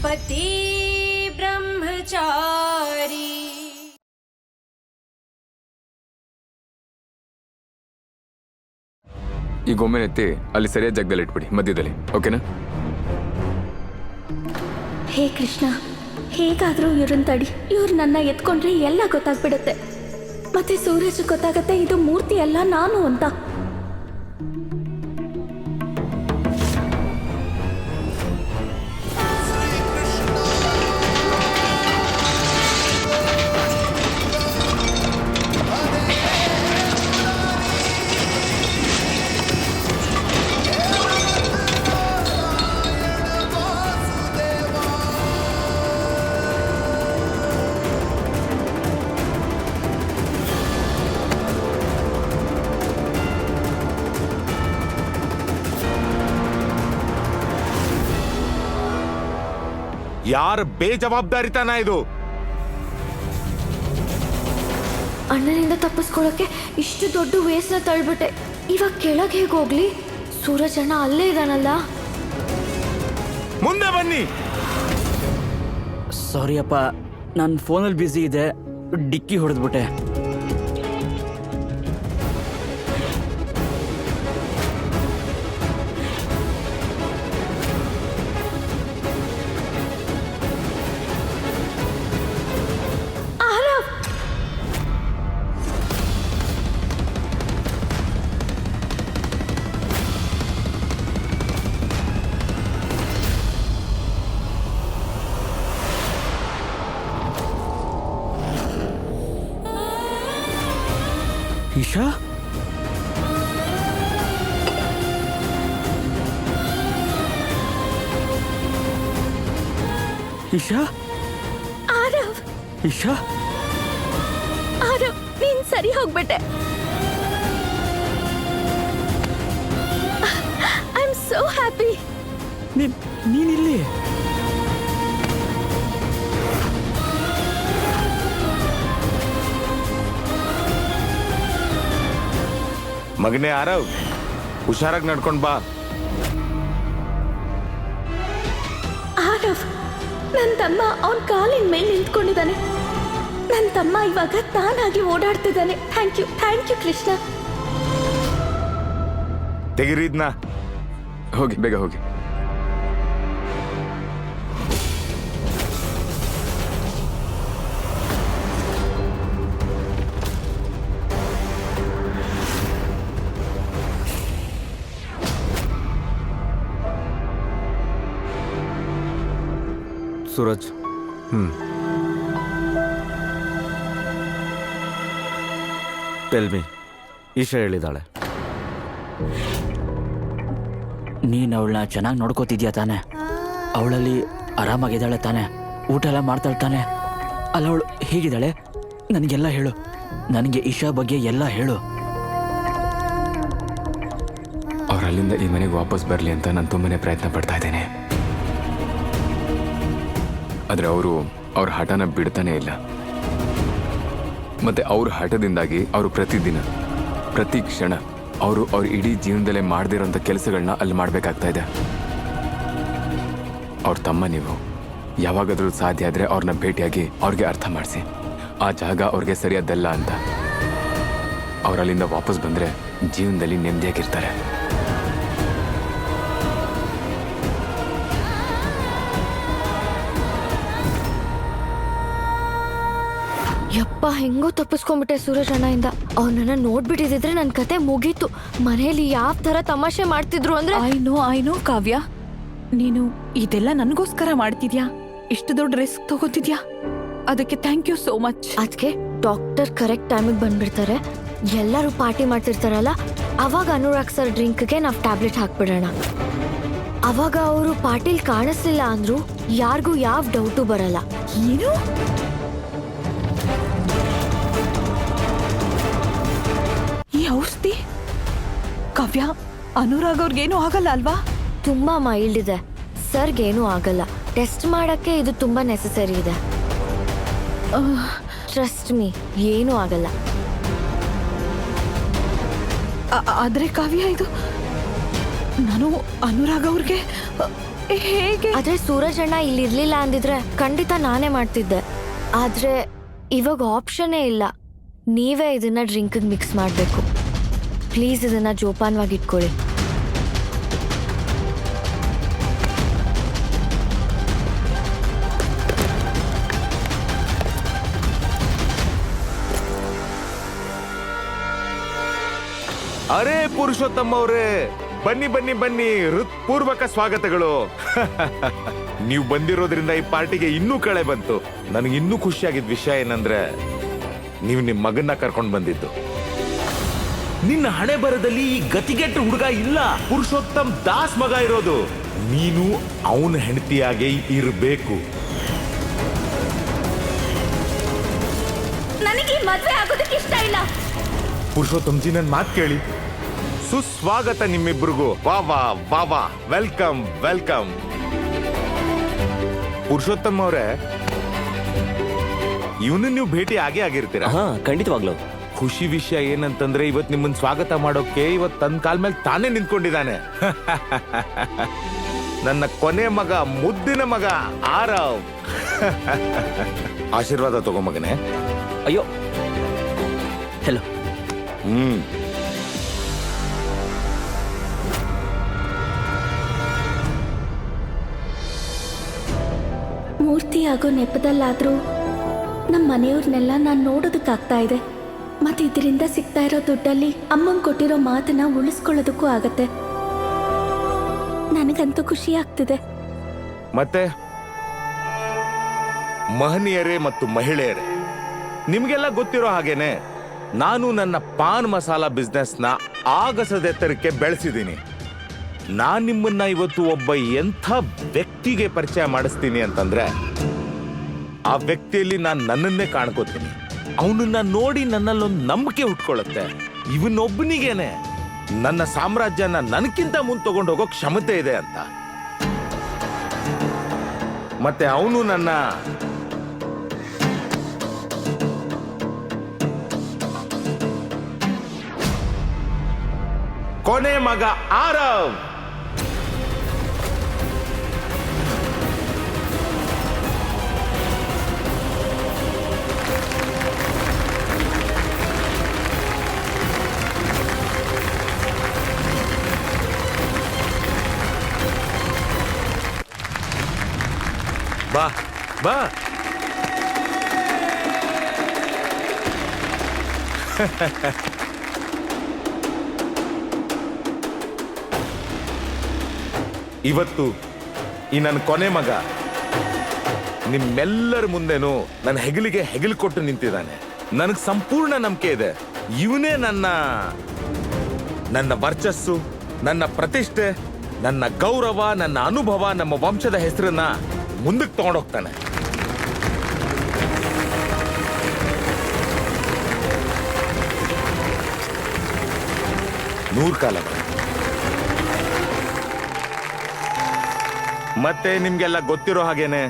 पति ब्रह्मचारी। ಈ ಗೊಂಬೆನೆತ್ತಿ ಅಲ್ಲಿ ಸರಿಯಾದ ಜಾಗದಲ್ಲಿ ಇಟ್ಬಿಡಿ, ಮಧ್ಯದಲ್ಲಿ. ಓಕೆನಾ? ಹೇ ಕೃಷ್ಣ, ಹೇಗಾದರೂ ಇವ್ರನ್ನ ತಡಿ. ಇವ್ರು ನನ್ನ ಎತ್ಕೊಂಡ್ರೆ ಎಲ್ಲ ಗೊತ್ತಾಗ್ಬಿಡುತ್ತೆ. ಮತ್ತೆ ಸೂರಜ್ ಗೊತ್ತಾಗತ್ತೆ ಇದು ಮೂರ್ತಿ ಅಲ್ಲ ನಾನು ಅಂತ. ಯಾರ ಬೇಜವಾಬ್ದಾರಿತನ ಇದು? ಅಣ್ಣನಿಂದ ತಪ್ಪಿಸ್ಕೊಳ್ಳೋಕೆ ಇಷ್ಟು ದೊಡ್ಡ ವೇಸ್ನ ತಳ್ಬಿಟ್ಟೆ. ಇವಾಗ ಕೆಳಗೆ ಹೇಗೆ ಹೋಗ್ಲಿ? ಸೂರಜ್ ಅಣ್ಣ ಅಲ್ಲೇ ಇದಾನಲ್ಲ. ಮುಂದೆ ಬನ್ನಿ. ಸಾರಿ ಅಪ್ಪ, ನನ್ನ ಫೋನಲ್ಲಿ ಬ್ಯುಸಿ ಇದೆ, ಡಿಕ್ಕಿ ಹೊಡೆದ್ಬಿಟ್ಟೆ. ಇಶಾ, ಇಶಾ, ಆರವ್, ಇಶಾ, ಆರವ್, ನೀನ್ ಸರಿ ಹೋಗ್ಬಿಟ್ಟೆ. I am so happy. ನೀನಿಲ್ಲಿ? ಮಗನೇ ಆರವ್, ಹುಷಾರಾಗಿ ನಡ್ಕೊಂಡ್ ಬಾ. ಆರವ್, ನನ್ನ ತಮ್ಮ ಅವನ ಕಾಲಿನ ಮೇಲೆ ನಿಂತ್ಕೊಂಡಿದ್ದಾನೆ. ನನ್ನ ತಮ್ಮ ಇವಾಗ ತಾನಾಗಿ ಓಡಾಡ್ತಿದ್ದಾನೆ. Thank you Krishna. ತೆಗಿರಿದ್ನ. ಹೋಗಿ, ಬೇಗ ಹೋಗಿ. ಸೂರಜ್, ಟೆಲ್ ಮಿ, ಈಶಾ ಹೇಳಿದಾಳೆ. ನೀನು ಅವಳನ್ನ ಚೆನ್ನಾಗಿ ನೋಡ್ಕೋತಿದ್ಯಾ ತಾನೆ? ಅವಳಲ್ಲಿ ಆರಾಮಾಗಿದ್ದಾಳೆ ತಾನೆ? ಊಟ ಎಲ್ಲ ಮಾಡ್ತಾಳೆ ತಾನೆ? ಅಲ್ಲ, ಅವಳು ಹೇಗಿದ್ದಾಳೆ? ನನಗೆಲ್ಲ ಹೇಳು. ನನಗೆ ಈಶಾ ಬಗ್ಗೆ ಎಲ್ಲ ಹೇಳು. ಅವ್ರು ಅಲ್ಲಿಂದ ಈ ಮನೆಗೆ ವಾಪಸ್ ಬರಲಿ ಅಂತ ನಾನು ತುಂಬಾನೇ ಪ್ರಯತ್ನ ಪಡ್ತಾ ಇದ್ದೇನೆ. ಆದರೆ ಅವ್ರ ಹಠನ ಬಿಡ್ತಾನೆ ಇಲ್ಲ. ಮತ್ತೆ ಅವ್ರ ಹಠದಿಂದಾಗಿ ಅವರು ಪ್ರತಿದಿನ, ಪ್ರತಿ ಕ್ಷಣ ಅವ್ರ ಇಡೀ ಜೀವನದಲ್ಲೇ ಮಾಡದಿರೋಂಥ ಕೆಲಸಗಳನ್ನ ಅಲ್ಲಿ ಮಾಡಬೇಕಾಗ್ತಾ ಇದೆ. ಅವ್ರ ತಮ್ಮ ನೀವು ಯಾವಾಗಾದ್ರೂ ಸಾಧ್ಯ ಆದರೆ ಅವ್ರನ್ನ ಭೇಟಿಯಾಗಿ ಅವ್ರಿಗೆ ಅರ್ಥ ಮಾಡಿಸಿ, ಆ ಜಾಗ ಅವ್ರಿಗೆ ಸರಿಯಾದಲ್ಲ ಅಂತ. ಅವ್ರು ಅಲ್ಲಿಂದ ವಾಪಸ್ ಬಂದರೆ ಜೀವನದಲ್ಲಿ ನೆಮ್ಮದಿಯಾಗಿರ್ತಾರೆ. ಯಪ್ಪ, ಹೆಂಗೋ ತಪ್ಪಿಸ್ಕೊಂಡ್ಬಿಟ್ಟೆ ಸೂರಜ್ ಅಣ್ಣಯಿಂದ. ಅವನನ್ನ ನೋಡ್ಬಿಟ್ಟಿದ್ರೆ ನನ್ನ ಕತೆ ಮುಗೀತು. ಮನೇಲಿ ಯಾವ ತರ ತಮಾಷೆ ಮಾಡ್ತಿದ್ರು ಅಂದ್ರೆ. ಐ ನೋ ಕಾವ್ಯ, ನೀನು ಇದೆಲ್ಲ ನನಗೋಸ್ಕರ ಮಾಡ್ತಿದ್ಯಾ? ಇಷ್ಟು ದೊಡ್ಡ ರಿಸ್ಕ್ ತಗೋತಿದ್ಯಾ? ಅದಕ್ಕೆ ಥ್ಯಾಂಕ್ ಯು ಸೋ ಮಚ್. ಅದಕ್ಕೆ ಡಾಕ್ಟರ್ ಕರೆಕ್ಟ್ ಟೈಮಿಗೆ ಬಂದ್ಬಿಡ್ತಾರೆ. ಎಲ್ಲರೂ ಪಾರ್ಟಿ ಮಾಡ್ತಿರ್ತಾರಲ್ಲ, ಅವಾಗ ಅನುರಾಗ್ ಸರ್ ಡ್ರಿಂಕ್ಗೆ ನಾವು ಟ್ಯಾಬ್ಲೆಟ್ ಹಾಕ್ಬಿಡೋಣ. ಅವಾಗ ಅವರು ಪಾರ್ಟಿಲ್ ಕಾಣಿಸ್ಲಿಲ್ಲ ಅಂದ್ರು ಯಾರಿಗೂ ಯಾವ ಡೌಟು ಬರಲ್ಲ. ಏನು? ಈ ಔಷಧಿ ಕಾವ್ಯ, ಅನುರಾಗ್ ಅವ್ರಿಗೇನು ಆಗಲ್ಲ ಅಲ್ವಾ? ತುಂಬಾ ಮೈಲ್ಡ್ ಇದೆ, ಸರ್ಗೇನು ಆಗಲ್ಲ. ಟೆಸ್ಟ್ ಮಾಡಕ್ಕೆ ಇದು ತುಂಬಾ ನೆಸೆಸರಿ ಇದೆ. ಟ್ರಸ್ಟ್ ಮೀ, ಏನೂ ಆಗಲ್ಲ. ಆದ್ರೆ ಕಾವ್ಯ, ಇದು ನಾನು ಅನುರಾಗ್ ಅವ್ರಿಗೆ ಹೇಗೆ? ಆದ್ರೆ ಸೂರಜ್ ಅಣ್ಣ ಇಲ್ಲಿ ಇರ್ಲಿಲ್ಲ ಅಂದಿದ್ರೆ ಖಂಡಿತ ನಾನೇ ಮಾಡ್ತಿದ್ದೆ. ಆದ್ರೆ ಇವಾಗ ಆಪ್ಷನ್ನೇ ಇಲ್ಲ. ನೀವೇ ಇದನ್ನ ಡ್ರಿಂಕ್ ಮಿಕ್ಸ್ ಮಾಡಬೇಕು. ಪ್ಲೀಸ್ ಇದನ್ನ ಜೋಪಾನವಾಗಿ ಇಟ್ಕೊಳ್ಳಿ. ಅರೇ ಪುರುಷೋತ್ತಮ್ ಅವರೇ, ಬನ್ನಿ ಬನ್ನಿ ಬನ್ನಿ, ಹೃತ್ಪೂರ್ವಕ ಸ್ವಾಗತಗಳು. ನೀವು ಬಂದಿರೋದ್ರಿಂದ ಈ ಪಾರ್ಟಿಗೆ ಇನ್ನೂ ಕಳೆ ಬಂತು. ನನಗೆ ಇನ್ನೂ ಖುಷಿಯಾಗಿದ್ದ ವಿಷಯ ಏನಂದ್ರೆ ನೀವು ನಿಮ್ಮ ಮಗನ್ನ ಕರ್ಕೊಂಡು ಬಂದಿದ್ದು. ನಿನ್ನ ಹಣೆ ಬರದಲ್ಲಿ ಈ ಗತಿಗೆಟ್ಟ ಹುಡುಗ ಇಲ್ಲ, ಪುರುಷೋತ್ತಮ್ ದಾಸ್ ಮಗ ಇರೋದು. ನೀನು ಅವನ ಹೆಂಡತಿಯಾಗೆ ಇರಬೇಕು. ನನಗೆ ಮದುವೆ ಆಗೋದಕ್ಕೆ ಇಷ್ಟ ಇಲ್ಲ. ಪುರುಷೋತ್ತಮ್ ಜಿ, ನನ್ನ ಮಾತು ಕೇಳಿ. ಸುಸ್ವಾಗತ ನಿಮ್ಮಿಬ್ರಿಗೂ. ವಾ ವಾ ವಾ ವಾ, ವೆಲ್ಕಮ್ ವೆಲ್ಕಮ್. ಪುರುಷೋತ್ತಮ್ ಅವರೇ, ಇವನು ನೀವು ಭೇಟಿ ಆಗೇ ಆಗಿರ್ತೀರ. ಹಾ, ಖಂಡಿತವಾಗ್ಲು. ಖುಷಿ ವಿಷಯ ಏನಂತಂದ್ರೆ ಇವತ್ ನಿಮ್ಮನ್ನ ಸ್ವಾಗತ ಮಾಡೋಕೆ ಇವತ್ ತನ್ನ ಕಾಲ್ ಮೇಲೆ ತಾನೇ ನಿಂತ್ಕೊಂಡಿದ್ದಾನೆ. ನನ್ನ ಕೊನೆ ಮಗ, ಮುದ್ದಿನ ಮಗ ಆರವ್. ಆಶೀರ್ವಾದ ತಗೋ ಮಗನೇ. ಅಯ್ಯೋ, ಹೆಲೋ. ಮೂರ್ತಿ ಆಗೋ ನೆಪದಲ್ಲಾದ್ರೂ ನಮ್ಮ ಮನೆಯವ್ರನ್ನೆಲ್ಲ ನಾನು ನೋಡೋದಕ್ಕಾಗ್ತಾ ಇದೆ. ಮತ್ತೆ ಇದರಿಂದ ಸಿಗ್ತಾ ಇರೋ ದುಡ್ಡಲ್ಲಿ ಅಮ್ಮಂಗೆ ಕೊಟ್ಟಿರೋ ಮಾತನ್ನ ಉಳಿಸ್ಕೊಳ್ಳೋದಕ್ಕೂ ಆಗತ್ತೆ. ನನಗಂತೂ ಖುಷಿ ಆಗ್ತಿದೆ. ಮತ್ತೆ ಮಹನೀಯರೇ ಮತ್ತು ಮಹಿಳೆಯರೇ, ನಿಮ್ಗೆಲ್ಲ ಗೊತ್ತಿರೋ ಹಾಗೇನೆ ನಾನು ನನ್ನ ಪಾನ್ ಮಸಾಲ ಬಿಸ್ನೆಸ್ನ ಆಗಸದೆತ್ತರಕ್ಕೆ ಬೆಳೆಸಿದ್ದೀನಿ. ನಾನ್ ನಿಮ್ಮನ್ನ ಇವತ್ತು ಒಬ್ಬ ಎಂಥ ವ್ಯಕ್ತಿಗೆ ಪರಿಚಯ ಮಾಡಿಸ್ತೀನಿ ಅಂತಂದ್ರೆ, ಆ ವ್ಯಕ್ತಿಯಲ್ಲಿ ನಾನು ನನ್ನನ್ನೇ ಕಾಣ್ಕೋತೀನಿ. ಅವನನ್ನ ನೋಡಿ ನನ್ನಲ್ಲೊಂದು ನಂಬಿಕೆ ಹುಟ್ಕೊಳ್ಳುತ್ತೆ. ಇವನೊಬ್ಬನಿಗೇನೆ ನನ್ನ ಸಾಮ್ರಾಜ್ಯನ ನನಕ್ಕಿಂತ ಮುಂದೆ ತಗೊಂಡು ಹೋಗೋ ಕ್ಷಮತೆ ಇದೆ ಅಂತ. ಮತ್ತೆ ಅವನು ನನ್ನ ಕೊನೆ ಮಗ ಆರವ್. ಬಾ ಬಾ. ಇವತ್ತು ಈ ನನ್ನ ಕೊನೆ ಮಗ ನಿಮ್ಮೆಲ್ಲರ ಮುಂದೆನೂ ನನ್ನ ಹೆಗಲಿಗೆ ಹೆಗಲು ಕೊಟ್ಟು ನಿಂತಿದ್ದಾನೆ. ನನಗೆ ಸಂಪೂರ್ಣ ನಂಬಿಕೆ ಇದೆ, ಇವನೇ ನನ್ನ ವರ್ಚಸ್ಸು, ನನ್ನ ಪ್ರತಿಷ್ಠೆ, ನನ್ನ ಗೌರವ, ನನ್ನ ಅನುಭವ, ನಮ್ಮ ವಂಶದ ಹೆಸರನ್ನ ಮುಂದಕ್ಕೆ ತಗೊಂಡೋಗ್ತಾನೆ. ನೂರು ಕಾಲ. ಮತ್ತೆ ನಿಮ್ಗೆಲ್ಲ ಗೊತ್ತಿರೋ ಹಾಗೇನೆ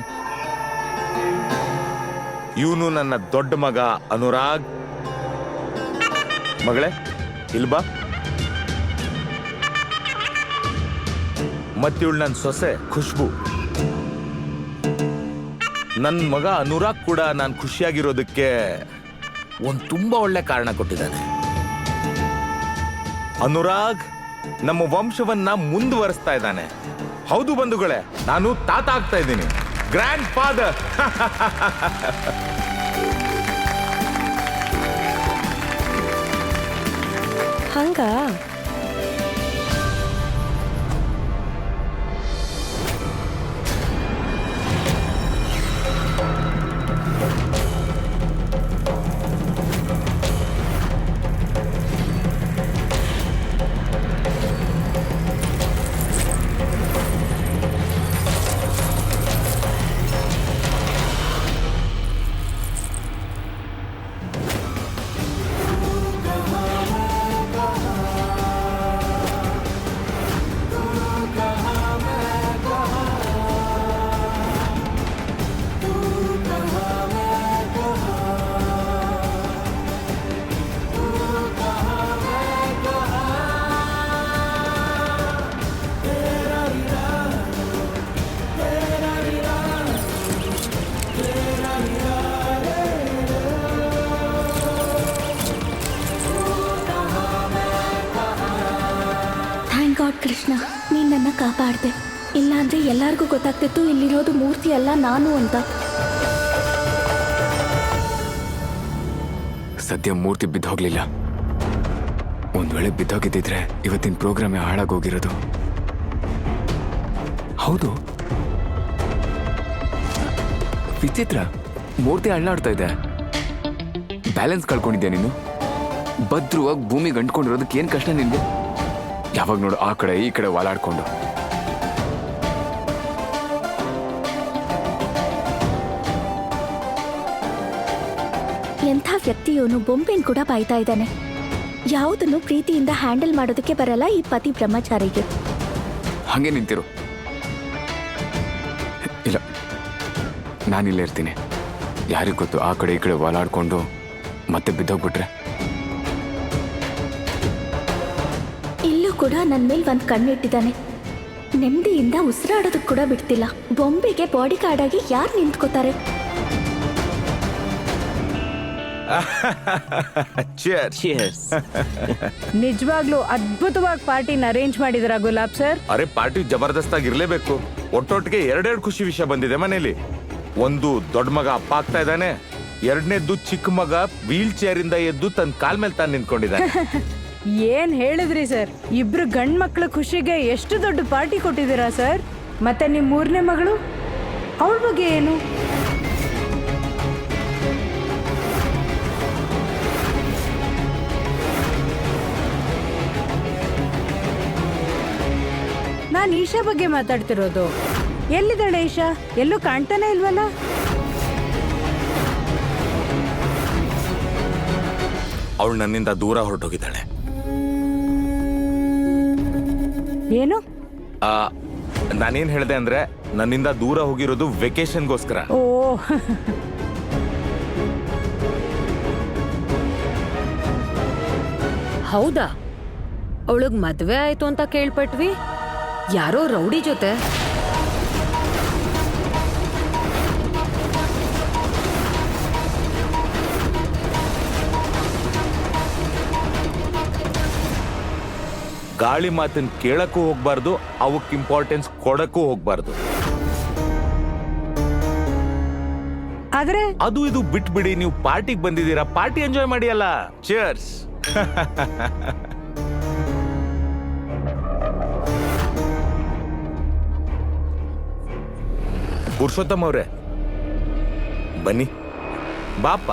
ಇವನು ನನ್ನ ದೊಡ್ಡ ಮಗ ಅನುರಾಗ್. ಮಗಳೇ ಇಲ್ಬಾ. ಮತ್ತಿವಳು ನನ್ನ ಸೊಸೆ ಖುಷ್ಬು. ನನ್ನ ಮಗ ಅನುರಾಗ್ ಕೂಡ ನಾನು ಖುಷಿಯಾಗಿರೋದಕ್ಕೆ ಒಂದು ತುಂಬಾ ಒಳ್ಳೆ ಕಾರಣ ಕೊಟ್ಟಿದ್ದಾನೆ. ಅನುರಾಗ್ ನಮ್ಮ ವಂಶವನ್ನ ಮುಂದುವರಿಸ್ತಾ ಇದ್ದಾನೆ. ಹೌದು ಬಂಧುಗಳೇ, ನಾನು ತಾತ ಆಗ್ತಾ ಇದ್ದೀನಿ, ಗ್ರ್ಯಾಂಡ್ ಫಾದರ್. ಹಂಗ ಕೃಷ್ಣ, ನೀನ್ ನನ್ನ ಕಾಪಾಡ್ದೆ. ಇಲ್ಲಾಂದ್ರೆ ಎಲ್ಲಾರ್ಗೂ ಗೊತ್ತಾಗ್ತಿತ್ತು ಇಲ್ಲಿರೋದು ಮೂರ್ತಿ ಅಲ್ಲ ನಾನು ಅಂತ. ಸದ್ಯ ಮೂರ್ತಿ ಬಿದ್ದೋಗ್ಲಿಲ್ಲ. ಒಂದ್ ವೇಳೆ ಬಿದ್ದೋಗಿದ್ದಿದ್ರೆ ಇವತ್ತಿನ ಪ್ರೋಗ್ರಾಮೇ ಹಾಳಾಗೋಗಿರೋದು. ಹೌದು, ವಿಚಿತ್ರ, ಮೂರ್ತಿ ಅಳ್ಳಾಡ್ತಾ ಇದೆ. ಬ್ಯಾಲೆನ್ಸ್ ಕಳ್ಕೊಂಡಿದ್ಯಾ ನೀನು? ಭದ್ರವಾಗಿ ಭೂಮಿಗೆ ಅಂಟ್ಕೊಂಡಿರೋದಕ್ಕೆ ಏನ್ ಕಷ್ಟ ನಿನ್ಗೆ? ಯಾವಾಗ ನೋಡು ಆ ಕಡೆ ಈ ಕಡೆ ವಾಲಾಡ್ಕೊಂಡು. ಎಂಥ ವ್ಯಕ್ತಿಯೋನು ಬೊಂಬೆನ್ ಕೂಡ ಬಾಯ್ತಾ ಇದ್ದಾನೆ. ಯಾವುದನ್ನು ಪ್ರೀತಿಯಿಂದ ಹ್ಯಾಂಡಲ್ ಮಾಡೋದಕ್ಕೆ ಬರಲ್ಲ ಈ ಪತಿ ಬ್ರಹ್ಮಚಾರಿಗೆ. ಹಂಗೆ ನಿಂತಿರು. ಇಲ್ಲ, ನಾನಿಲ್ಲೇ ಇರ್ತೀನಿ. ಯಾರಿಗ್ ಗೊತ್ತು, ಆ ಕಡೆ ಈ ಕಡೆ ವಾಲಾಡ್ಕೊಂಡು ಮತ್ತೆ ಬಿದ್ದೋಗ್ಬಿಟ್ರೆ. ಇಲ್ಲೂ ಕೂಡ ನನ್ನ ಮೇಲೆ ಒಂದು ಕಣ್ಣಿಟ್ಟಿದ್ದಾನೆ. ನೆಮ್ಮದಿಯಿಂದ ಉಸಿರಾಡೋದಕ್ಕೆ ಕೂಡ ಬಿಡ್ತಿಲ್ಲ. ಬೊಂಬೆಗೆ ಬಾಡಿ ಗಾರ್ಡ್ ಆಗಿ ಯಾರು ನಿಂತ್ಕೋತಾರೆ? Cheers. Cheers. ನಿಜವಾಗ್ಲೂ ಅದ್ಭುತವಾಗಿ ಪಾರ್ಟಿನ ಅರೇಂಜ್ ಮಾಡಿದ್ರ ಗುಲಾಬ್ ಸರ್. ಅರೆ, ಪಾರ್ಟಿ ಜಬರ್ದಸ್ತ್ ಆಗಿರ್ಲೇಬೇಕು. ಒಟ್ಟೊಟ್ಟಿಗೆ ಎರಡೆರಡು ಖುಷಿ ವಿಷಯ ಬಂದಿದೆ ಮನೇಲಿ. ಒಂದು ದೊಡ್ಡ ಮಗ ಅಪ್ಪ ಆಗ್ತಾ ಇದ್ದಾನೆ, ಎರಡನೇದ್ದು ಚಿಕ್ಕ ಮಗ ವೀಲ್ ಚೇರ್ ಇಂದ ಎದ್ದು ತನ್ನ ಕಾಲ್ ಮೇಲೆ ತಾನು ನಿಂತ್ಕೊಂಡಿದ್ದಾನೆ. ಏನ್ ಹೇಳಿದ್ರಿ ಸರ್, ಇಬ್ರು ಗಂಡ್ ಮಕ್ಳ ಖುಷಿಗೆ ಎಷ್ಟು ದೊಡ್ಡ ಪಾರ್ಟಿ ಕೊಟ್ಟಿದ್ದೀರಾ ಸರ್. ಮತ್ತೆ ನಿಮ್ ಮೂರನೇ ಮಗಳು, ಅವಳ ಬಗ್ಗೆ ಏನು? ನಾನ್ ಈಶಾ ಬಗ್ಗೆ ಮಾತಾಡ್ತಿರೋದು. ಎಲ್ಲಿದ್ದಾಳೆ ಈಶಾ? ಎಲ್ಲೂ ಕಾಣ್ತಾನೆ ಇಲ್ವಲ್ಲ? ಅವಳು ನನ್ನಿಂದ ದೂರ ಹೊರಟೋಗಿದ್ದಾಳೆ. ಏನು? ನಾನೇನ್ ಹೇಳ್ದೆ ಅಂದ್ರೆ, ನನ್ನಿಂದ ದೂರ ಹೋಗಿರೋದು ವೆಕೇಶನ್ಗೋಸ್ಕರ. ಓ ಹೌದಾ? ಅವಳಗ್ ಮದ್ವೆ ಆಯ್ತು ಅಂತ ಕೇಳ್ಪಟ್ವಿ. ಯಾರೋ ರೌಡಿ ಜೊತೆ. ಗಾಳಿ ಮಾತನ್ ಕೇಳಕ್ಕೂ ಹೋಗ್ಬಾರ್ದು, ಅವಕ್ ಇಂಪಾರ್ಟೆನ್ಸ್ ಕೊಡಕ್ಕೂ ಹೋಗ್ಬಾರ್ದು. ಆದ್ರೆ ಅದು ಇದು ಬಿಟ್ಬಿಡಿ, ನೀವು ಪಾರ್ಟಿಗೆ ಬಂದಿದ್ದೀರಾ, ಪಾರ್ಟಿ ಎಂಜಾಯ್ ಮಾಡಿ ಅಲ್ಲ. ಚಿಯರ್ಸ್. ಪುರುಷೋತ್ತಮ್ ಅವ್ರೆ, ಬನ್ನಿ, ಬಾಪ.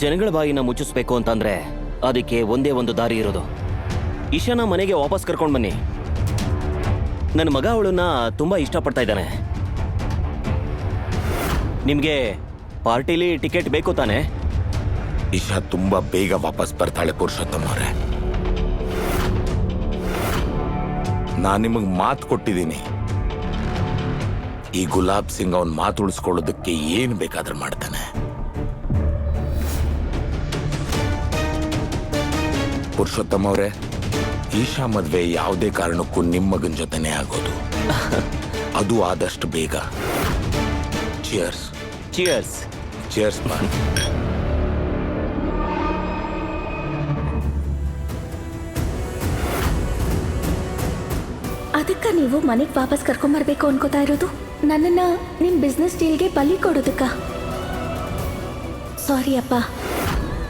ಜನಗಳ ಬಾಯಿನ ಮುಚ್ಚಿಸ್ಬೇಕು ಅಂತಂದ್ರೆ ಅದಕ್ಕೆ ಒಂದೇ ಒಂದು ದಾರಿ ಇರೋದು. ಇಶಾನ ಮನೆಗೆ ವಾಪಸ್ ಕರ್ಕೊಂಡು ಬನ್ನಿ. ನನ್ನ ಮಗ ಅವಳನ್ನ ತುಂಬಾ ಇಷ್ಟಪಡ್ತಾ ಇದ್ದಾನೆ. ನಿಮ್ಗೆ ಪಾರ್ಟಿಲಿ ಟಿಕೆಟ್ ಬೇಕು ತಾನೆ? ಇಶಾ ತುಂಬಾ ಬೇಗ ವಾಪಸ್ ಬರ್ತಾಳೆ ಪುರುಷೋತ್ತಮ್ ಅವರೇ. ನಾನ್ ನಿಮಗ್ ಮಾತು ಕೊಟ್ಟಿದ್ದೀನಿ. ಈ ಗುಲಾಬ್ ಸಿಂಗ್ ಅವನ್ ಮಾತು ಉಳಿಸ್ಕೊಳ್ಳೋದಕ್ಕೆ ಏನ್ ಬೇಕಾದ್ರೂ ಮಾಡ್ತಾನೆ. ಪುರುಷೋತ್ತಮ್ ಅವರೇ, ಈಶಾ ಮದ್ವೆ ಯಾವುದೇ ಕಾರಣಕ್ಕೂ ನಿಮ್ಮ ಮಗನ ಜೊತೆನೇ ಆಗೋದು. ಅದು ಆದಷ್ಟು ಬೇಗ. ಚಿಯರ್ಸ್. ಚಿಯರ್ಸ್. ಚಿಯರ್ಸ್ ಮಾ. ಅದಕ್ಕ ನೀವು ಮನೆಗೆ ವಾಪಸ್ ಕರ್ಕೊಂಬರ್ಬೇಕು ಅನ್ಕೋತಾ ಇರೋದು? ನನ್ನನ್ನ ನಿಮ್ ಬಿಸ್ನೆಸ್ ಡೀಲ್ಗೆ ಬಲಿ ಕೊಡೋದಕ್ಕ? ಸಾರಿ ಅಪ್ಪ,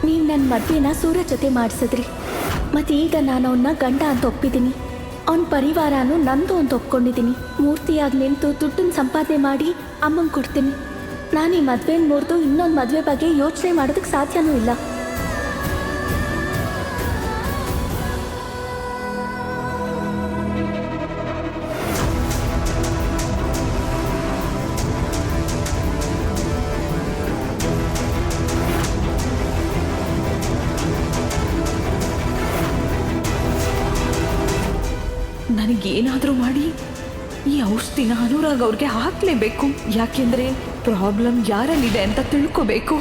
ನೀವು ನನ್ನ ಮದ್ವೆನ ಸೂರಜ್ ಜೊತೆ ಮಾಡಿಸಿದ್ರಿ. ಮತ್ತೆ ಈಗ ನಾನು ಅವನ್ನ ಗಂಡ ಅಂತ ಒಪ್ಪಿದ್ದೀನಿ. ಅವನ ಪರಿವಾರನೂ ನಂದು ಅಂತ ಒಪ್ಕೊಂಡಿದ್ದೀನಿ. ಮೂರ್ತಿಯಾಗಿ ನಿಂತು ದುಡ್ಡನ್ನ ಸಂಪಾದನೆ ಮಾಡಿ ಅಮ್ಮಂಗೆ ಕೊಡ್ತೀನಿ. ನಾನು ಈ ಮದ್ವೆನ ಮುರಿದು ಇನ್ನೊಂದು ಮದುವೆ ಬಗ್ಗೆ ಯೋಚನೆ ಮಾಡೋದಕ್ಕೆ ಸಾಧ್ಯನೂ ಇಲ್ಲ. ನನಗೇನಾದ್ರೂ ಮಾಡಿ ಈ ಔಷಧಿನ ಅನುರಾಗ್ ಅವ್ರಿಗೆ ಹಾಕ್ಲೇಬೇಕು. ಯಾಕೆಂದ್ರೆ ಪ್ರಾಬ್ಲಮ್ ಯಾರಲ್ಲಿದೆ ಅಂತ ತಿಳ್ಕೋಬೇಕು.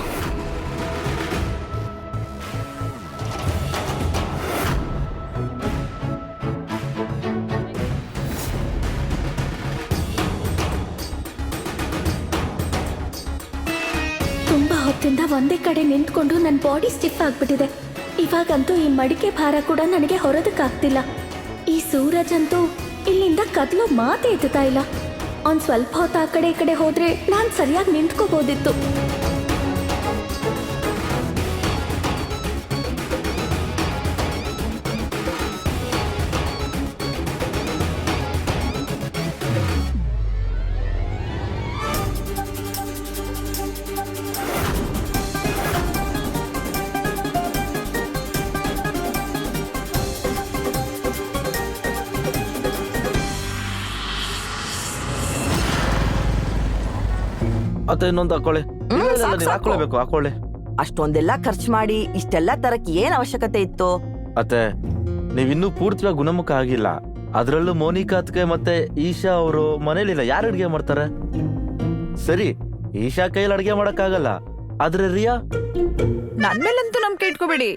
ದಿನದಿಂದ ಒಂದೇ ಕಡೆ ನಿಂತ್ಕೊಂಡು ನನ್ನ ಬಾಡಿ ಸ್ಟಿಫ್ ಆಗ್ಬಿಟ್ಟಿದೆ. ಇವಾಗಂತೂ ಈ ಮಡಿಕೆ ಭಾರ ಕೂಡ ನನಗೆ ಹೊರೋದಕ್ಕಾಗ್ತಿಲ್ಲ. ಈ ಸೂರಜ್ ಅಂತೂ ಇಲ್ಲಿಂದ ಕದ್ಲೋ ಮಾತೇ ಎತ್ತುತ್ತಾ ಇಲ್ಲ. ಅವ್ನು ಸ್ವಲ್ಪ ಹೊತ್ತು ಆ ಕಡೆ ಈ ಕಡೆ ಹೋದ್ರೆ ನಾನು ಸರಿಯಾಗಿ ನಿಂತ್ಕೋಬೋದಿತ್ತು. ಅತ್ತ ಇನ್ನೊಂದು ಹಾಕೊಳ್ಳಿ. ಹಾಕೊಳ್ಳೇಬೇಕು, ಹಾಕೊಳ್ಳಿ. ಅಷ್ಟೊಂದೆಲ್ಲ ಖರ್ಚು ಮಾಡಿ ಇಷ್ಟೆಲ್ಲ ತರಕ್ ಏನ್ ಅವಶ್ಯಕತೆ ಇತ್ತು? ಅತ್ತೆ ನೀವಿನ್ನೂ ಪೂರ್ತಿಯಾಗಿ ಗುಣಮುಖ ಆಗಿಲ್ಲ. ಅದ್ರಲ್ಲೂ ಮೋನಿಕಾ ಅತ್ಗೆ ಮತ್ತೆ ಈಶಾ ಅವರು ಮನೇಲಿಲ್ಲ. ಯಾರು ಅಡ್ಗೆ ಮಾಡ್ತಾರೆ? ಸರಿ, ಈಶಾ ಕೈಯಲ್ಲಿ ಅಡ್ಗೆ ಮಾಡಕ್ಕಾಗಲ್ಲ, ಆದ್ರೆ ರಿಯಾ ನನ್ ಮೇಲಂತೂ ನಂಬಿಕೆ ಇಟ್ಕೋಬೇಡಿ.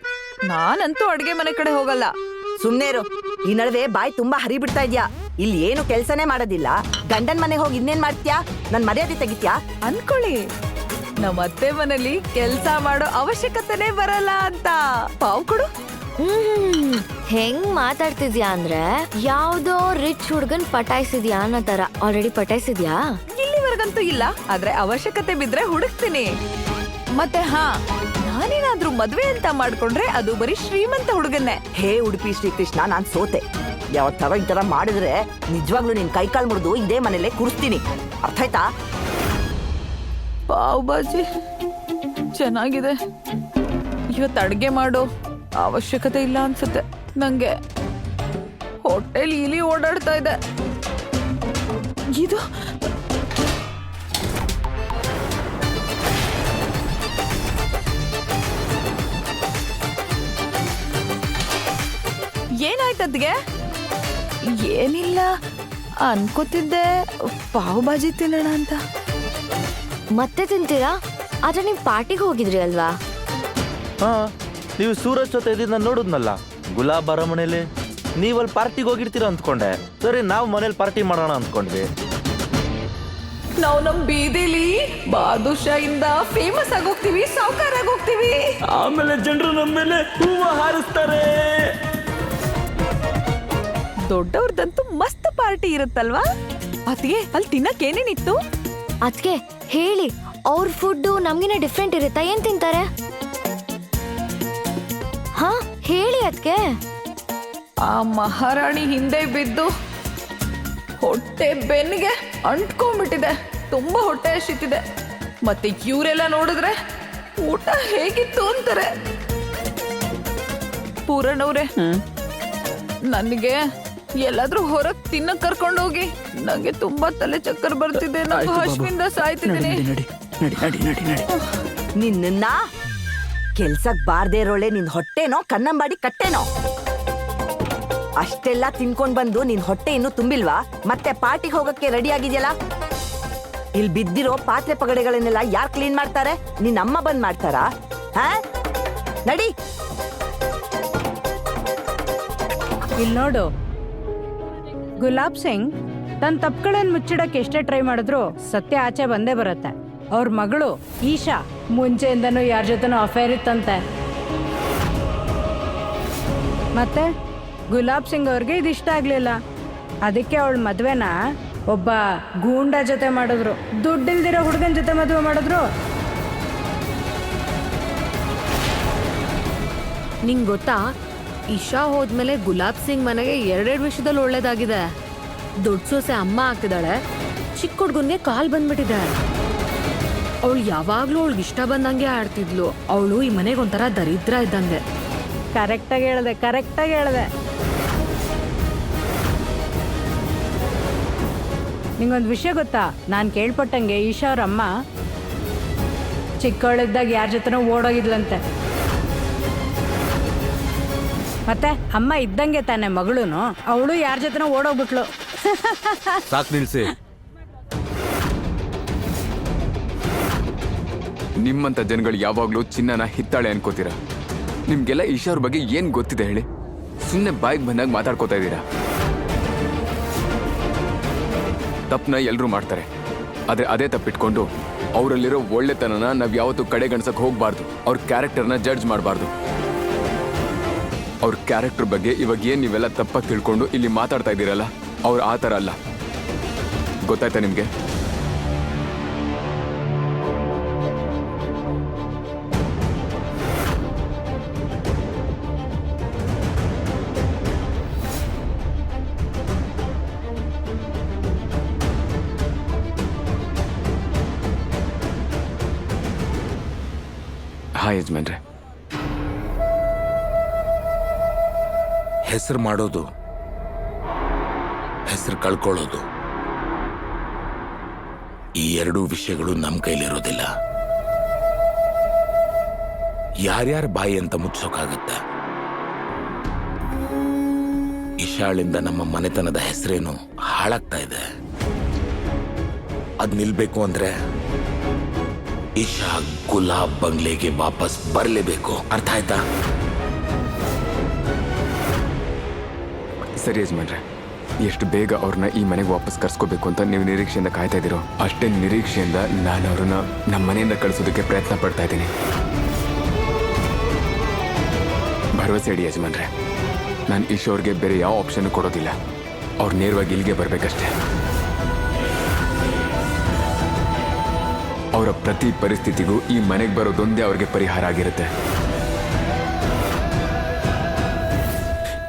ನಾನಂತೂ ಅಡ್ಗೆ ಮನೆ ಕಡೆ ಹೋಗಲ್ಲ. ಸುಮ್ನೆ ಇರು. ಈ ನಡುವೆ ಬಾಯಿ ತುಂಬಾ ಹರಿ ಬಿಡ್ತಾ ಇದ್ಯಾ. ಇಲ್ಲಿ ಏನು ಕೆಲ್ಸನೇ ಮಾಡೋದಿಲ್ಲ. ಗಂಡನ್ ಮನೆಗೆ ಹೋಗಿ ಇನ್ನೇನ್ ಮಾಡ್ತೀಯಾ? ನನ್ ಮರ್ಯಾದೆ ತೆಗಿತ್ಯಾ? ಅನ್ಕೊಳ್ಳಿ, ನಮ್ಮ ಅತ್ತೆ ಮನೇಲಿ ಕೆಲ್ಸ ಮಾಡೋ ಅವಶ್ಯಕತೆನೇ ಬರಲ್ಲ ಅಂತ. ಪಾವ್ ಕೊಡು. ಹೆಂಗ್ ಮಾತಾಡ್ತಿದ್ಯಾ ಅಂದ್ರೆ ಯಾವ್ದೋ ರಿಚ್ ಹುಡ್ಗನ್ ಪಟಾಯಿಸಿದ್ಯಾ ಅನ್ನೋ ತರ. ಆಲ್ರೆಡಿ ಪಟಾಯಿಸಿದ್ಯಾ? ಇಲ್ಲಿವರೆಗಂತೂ ಇಲ್ಲ, ಆದ್ರೆ ಅವಶ್ಯಕತೆ ಬಿದ್ರೆ ಹುಡುಕ್ತೀನಿ. ಮತ್ತೆ ಹಾ, ನಾನೇನಾದ್ರೂ ಮದ್ವೆ ಅಂತ ಮಾಡ್ಕೊಂಡ್ರೆ ಅದು ಬರೀ ಶ್ರೀಮಂತ ಹುಡುಗನ್ನೇ. ಹೇ ಉಡುಪಿ ಶ್ರೀಕೃಷ್ಣ, ನಾನ್ ಸೋತೆ. ಯಾವತ್ತಾರ ಈ ತರ ಮಾಡಿದ್ರೆ ನಿಜವಾಗ್ಲೂ ನಿನ್ ಕೈಕಾಲ್ ಮುರಿದು ಇದೇ ಮನೇಲೆ ಕೂರಿಸ್ತೀನಿ. ಅರ್ಥ ಆಯ್ತಾ? ಪಾವ್ ಬಾಜಿ ಚೆನ್ನಾಗಿದೆ. ಇವತ್ತು ಅಡ್ಗೆ ಮಾಡೋ ಅವಶ್ಯಕತೆ ಇಲ್ಲ ಅನ್ಸುತ್ತೆ. ನಂಗೆ ಹೋಟೆಲ್ ಇಲಿ ಓಡಾಡ್ತಾ ಇದೆ. ಇದು ಏನಾಯ್ತದ್ಗೆ? ಏನಿಲ್ಲ, ಅನ್ಕೋತಿದ್ದೆ ಪಾವ್ ಬಾಜಿ ತಿನ್ನೋಣ ಅಂತ. ಮತ್ತೆ ತಿಂತೀರಾ? ಆದ್ರೆ ನೀವ್ ಪಾರ್ಟಿಗೆ ಹೋಗಿದ್ರಿ ಅಲ್ವಾ? ಹಾ, ನೀವು ಸೂರಜ್ ಜೊತೆ ಇದ್ದಿದ್ದು ನಾನು ನೋಡುದ್ನಲ್ಲ ಗುಲಾಬ್ ಅರಮನೆಯಲ್ಲಿ. ನೀವಲ್ಲಿ ಪಾರ್ಟಿಗೆ ಹೋಗಿರ್ತೀರ ಅಂದ್ಕೊಂಡೆ. ಸರಿ, ನಾವು ಮನೇಲಿ ಪಾರ್ಟಿ ಮಾಡೋಣ ಅಂದ್ಕೊಂಡ್ವಿ. ನಾವು ನಮ್ ಬೀದಿಲಿ ಬಾದುಷಾ ಇಂದ ಫೇಮಸ್ ಆಗೋಗ್ತೀವಿ, ಸಾವುಕಾರ ಆಗೋಗ್ತೀವಿ. ಆಮೇಲೆ ಜನರು ನಮ್ಮ ಮೇಲೆ ಹೂವು ಹಾರಿಸ್ತಾರೆ. ದೊಡ್ಡವ್ರದಂತೂ ಮಸ್ತ್ ಪಾರ್ಟಿ ಇರುತ್ತಲ್ವಾ? ಅದ್ಗೆ ಅಲ್ಲಿ ತಿನ್ನಕ್ ಏನೇನಿತ್ತು? ಅದ್ಕೆ ಹೇಳಿ, ಅವ್ರ ಫುಡ್ ನಮ್ಗಿನ ಡಿಫ್ರೆಂಟ್ ಇರುತ್ತಾ? ಏನ್ ತಿಂತಾರೆ? ಹಾ ಹೇಳಿ ಅದ್ಕೆ. ಆ ಮಹಾರಾಣಿ ಹಿಂದೆ ಬಿದ್ದು ಹೊಟ್ಟೆ ಬೆನ್ನಿಗೆ ಅಂಟ್ಕೊಂಡ್ಬಿಟ್ಟಿದೆ. ತುಂಬಾ ಹೊಟ್ಟೆ ಹಸಿತಿದೆ. ಮತ್ತೆ ಇವರೆಲ್ಲ ನೋಡಿದ್ರೆ ಊಟ ಹೇಗಿತ್ತು ಅಂತಾರೆ. ಪೂರಣವ್ರೆ, ನನಗೆ ಎಲ್ಲಾದ್ರೂ ಹೊರಗ್ ತಿನ್ನಕ್ ಕರ್ಕೊಂಡೋಗಿ. ನಂಗೆ ತುಂಬಾ ತಲೆ ಚಕ್ಕರ್ ಬರ್ತಿದೆ. ನಾನು ಹಶ್ವಿಂದ ಸಾಯ್ತಿದ್ದೀನಿ. ನಿನ್ನ ಕೆಲ್ಸಕ್ ಬಾರ್ದೇ ಇರೋಳೆ ನಿನ್ ಹೊಟ್ಟೆನೋ ಕನ್ನಂಬಾಡಿ ಕಟ್ಟೆನೋ? ಅಷ್ಟೆಲ್ಲ ತಿನ್ಕೊಂಡ್ ಬಂದು ನಿನ್ ಹೊಟ್ಟೆ ಇನ್ನೂ ತುಂಬಿಲ್ವಾ? ಮತ್ತೆ ಪಾರ್ಟಿಗೆ ಹೋಗಕ್ಕೆ ರೆಡಿ ಆಗಿದ್ಯಲ್ಲ? ಇಲ್ಲಿ ಬಿದ್ದಿರೋ ಪಾತ್ರೆ ಪಗಡೆಗಳನ್ನೆಲ್ಲ ಯಾರ್ ಕ್ಲೀನ್ ಮಾಡ್ತಾರೆ? ನಿನ್ ಅಮ್ಮ ಬಂದ್ ಮಾಡ್ತಾರಾ? ಹಾ, ನಡಿ. ಇಲ್ಲಿ ನೋಡು, ಗುಲಾಬ್ ಸಿಂಗ್ ತನ್ನ ತಪ್ಪುಗಳನ್ನ ಮುಚ್ಚಿಡಕ್ಕೆ ಎಷ್ಟೇ ಟ್ರೈ ಮಾಡಿದ್ರು ಸತ್ಯ ಆಚೆ ಬಂದೇ ಬರುತ್ತೆ. ಅವ್ರ ಮಗಳು ಈಶಾ ಮುಂಚೆಯಿಂದನೂ ಯಾರ ಜೊತೆನೂ ಅಫೇರ್ ಇತ್ತಂತೆ. ಮತ್ತೆ ಗುಲಾಬ್ ಸಿಂಗ್ ಅವ್ರಿಗೆ ಇದು ಇಷ್ಟ ಆಗ್ಲಿಲ್ಲ. ಅದಕ್ಕೆ ಅವಳ ಮದ್ವೆನ ಒಬ್ಬ ಗೂಂಡ ಜೊತೆ ಮಾಡಿದ್ರು. ದುಡ್ಡಿಲ್ದಿರೋ ಹುಡುಗನ ಜೊತೆ ಮದುವೆ ಮಾಡಿದ್ರು. ನಿಂಗ್ ಗೊತ್ತಾ, ಇಶಾ ಹೋದ್ಮೇಲೆ ಗುಲಾಬ್ ಸಿಂಗ್ ಮನೆಗೆ ಎರಡೆರಡು ವಿಷಯದಲ್ಲಿ ಒಳ್ಳೇದಾಗಿದೆ. ದೊಡ್ಡ ಸೊಸೆ ಅಮ್ಮ ಆಗ್ತಿದ್ದಾಳೆ, ಚಿಕ್ಕ ಹುಡ್ಗನ್ಗೆ ಕಾಲ್ ಬಂದ್ಬಿಟ್ಟಿದೆ. ಅವಳು ಯಾವಾಗ್ಲೂ ಅವಳಿಗೆ ಇಷ್ಟ ಬಂದಂಗೆ ಆಡ್ತಿದ್ಲು. ಅವಳು ಈ ಮನೆಗೆ ಒಂಥರ ದರಿದ್ರ ಇದ್ದಂಗೆ. ಕರೆಕ್ಟಾಗಿ ಹೇಳ್ದೆ. ನಿಂಗೊಂದು ವಿಷಯ ಗೊತ್ತಾ? ನಾನು ಕೇಳ್ಪಟ್ಟಂಗೆ ಈಶಾ ಅವ್ರ ಅಮ್ಮ ಚಿಕ್ಕವಳಿದ್ದಾಗ ಯಾರ ಜೊತೆನೋ ಓಡೋಗಿದ್ಲಂತೆ. ಮತ್ತೆ ಅಮ್ಮ ಇದ್ದಂಗೆ ತಾನೆ ಮಗಳೂನು, ಅವಳು ಯಾರ ಜೊತೆನೋ ಓಡೋಗ್ಬಿಟ್ಲು. ಸಾಕ್ ನಿಲ್ಸಿ. ನಿಮ್ಮಂತ ಜನಗಳು ಯಾವಾಗ್ಲೂ ಚಿನ್ನನ ಹಿತ್ತಾಳೆ ಅನ್ಕೋತೀರ. ನಿಮ್ಗೆಲ್ಲ ಈಶಾ ಅವ್ರ ಬಗ್ಗೆ ಏನ್ ಗೊತ್ತಿದೆ ಹೇಳಿ? ಸುಮ್ಮನೆ ಬಾಯಿಗೆ ಬಂದಾಗ ಮಾತಾಡ್ಕೋತಾ ಇದ್ದೀರಾ. ತಪ್ಪನ್ನ ಎಲ್ರೂ ಮಾಡ್ತಾರೆ, ಆದ್ರೆ ಅದೇ ತಪ್ಪಿಟ್ಕೊಂಡು ಅವರಲ್ಲಿರೋ ಒಳ್ಳೆತನನ ನಾವ್ ಯಾವತ್ತೂ ಕಡೆಗಣಿಸಕ್ ಹೋಗ್ಬಾರ್ದು. ಅವ್ರ ಕ್ಯಾರೆಕ್ಟರ್ನ ಜಡ್ಜ್ ಮಾಡಬಾರ್ದು. ಅವ್ರ ಕ್ಯಾರೆಕ್ಟರ್ ಬಗ್ಗೆ ಇವಾಗ ಏನ್ ನೀವೆಲ್ಲ ತಪ್ಪಾಗಿ ತಿಳ್ಕೊಂಡು ಇಲ್ಲಿ ಮಾತಾಡ್ತಾ ಇದ್ದೀರಲ್ಲ, ಅವ್ರು ಆ ಥರ ಅಲ್ಲ. ಗೊತ್ತಾಯ್ತಾ ನಿಮ್ಗೆ? ಹಾಯ್ ಯಜಮಾನ್ರೆ. ಹೆಸರು ಮಾಡೋದು, ಹೆಸರು ಕಳ್ಕೊಳ್ಳೋದು, ಈ ಎರಡೂ ವಿಷಯಗಳು ನಮ್ಮ ಕೈಲಿರೋದಿಲ್ಲ. ಯಾರ್ಯಾರ ಬಾಯಿ ಅಂತ ಮುಚ್ಚೋಕ್ಕಾಗತ್ತೆ? ಇಶಾಳಿಂದ ನಮ್ಮ ಮನೆತನದ ಹೆಸರೇನು ಹಾಳಾಗ್ತಾ ಇದೆ. ಅದ್ ನಿಲ್ಬೇಕು ಅಂದ್ರೆ ಇಶಾ ಗುಲಾಬ್ ಬಂಗ್ಲೆಗೆ ವಾಪಸ್ ಬರಲೇಬೇಕು. ಅರ್ಥ ಆಯ್ತಾ? ಸರಿ ಯಜಮಾನ್ರೆ, ಎಷ್ಟು ಬೇಗ ಅವ್ರನ್ನ ಈ ಮನೆಗೆ ವಾಪಸ್ ಕರ್ಸ್ಕೋಬೇಕು ಅಂತ ನೀವು ನಿರೀಕ್ಷೆಯಿಂದ ಕಾಯ್ತಾ ಇದ್ದೀರೋ, ಅಷ್ಟೇ ನಿರೀಕ್ಷೆಯಿಂದ ನಾನು ಅವ್ರನ್ನ ನಮ್ಮ ಮನೆಯಿಂದ ಕಳಿಸೋದಕ್ಕೆ ಪ್ರಯತ್ನ ಪಡ್ತಾ ಇದ್ದೀನಿ. ಭರವಸೆ ಇಡಿ ಯಜಮಾನ್ರೆ, ನಾನು ಈಶೋರ್ಗೆ ಬೇರೆ ಯಾವ ಆಪ್ಷನ್ ಕೊಡೋದಿಲ್ಲ. ಅವ್ರು ನೇರವಾಗಿ ಇಲ್ಲಿಗೆ ಬರಬೇಕಷ್ಟೇ. ಅವರ ಪ್ರತಿ ಪರಿಸ್ಥಿತಿಗೂ ಈ ಮನೆಗೆ ಬರೋದೊಂದೇ ಅವ್ರಿಗೆ ಪರಿಹಾರ ಆಗಿರುತ್ತೆ.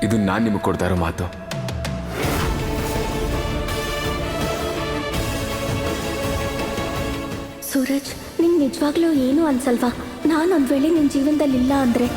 ಇದು ನಾನು ನಿಮಗೆ ಕೊಡ್ತಾ ಇರೋ ಮಾತು. ಸೂರಜ್, ನಿಂಗೆ ನಿಜವಾಗ್ಲೂ ಏನೂ ಅನ್ಸಲ್ವಾ? ನಾನೊಂದು ವೇಳೆ ನಿನ್ನ ಜೀವನದಲ್ಲಿ ಇಲ್ಲ ಅಂದರೆ